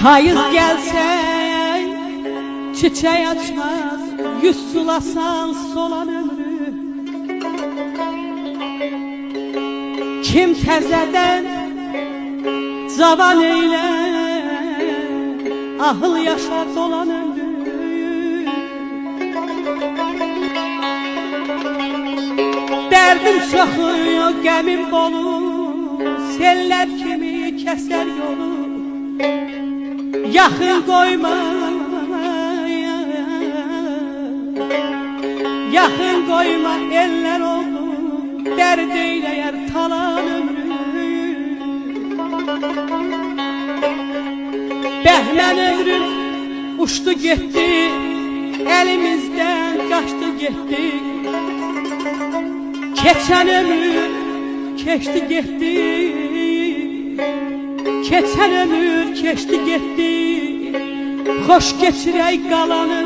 Payız gelse çiçeği açmaz, yüz sulasan solan ömrü. Kim təzədən cavan eylər, ahıl yaşar dolan ömrü. Dərdim çoxuyor, qəmim bolu, sellər kimi kəsər yolu. Yaxın qoyma, yaxın qoyma, eller oldu, dərd eyləyər talan ömrü. Bəhnən ömrün uçdu getdi, əlimizdən qaçdı getdi. Keçən ömür keçdi getdi, keçən ömür keçdi getdi. Xoş keçirək qalanı.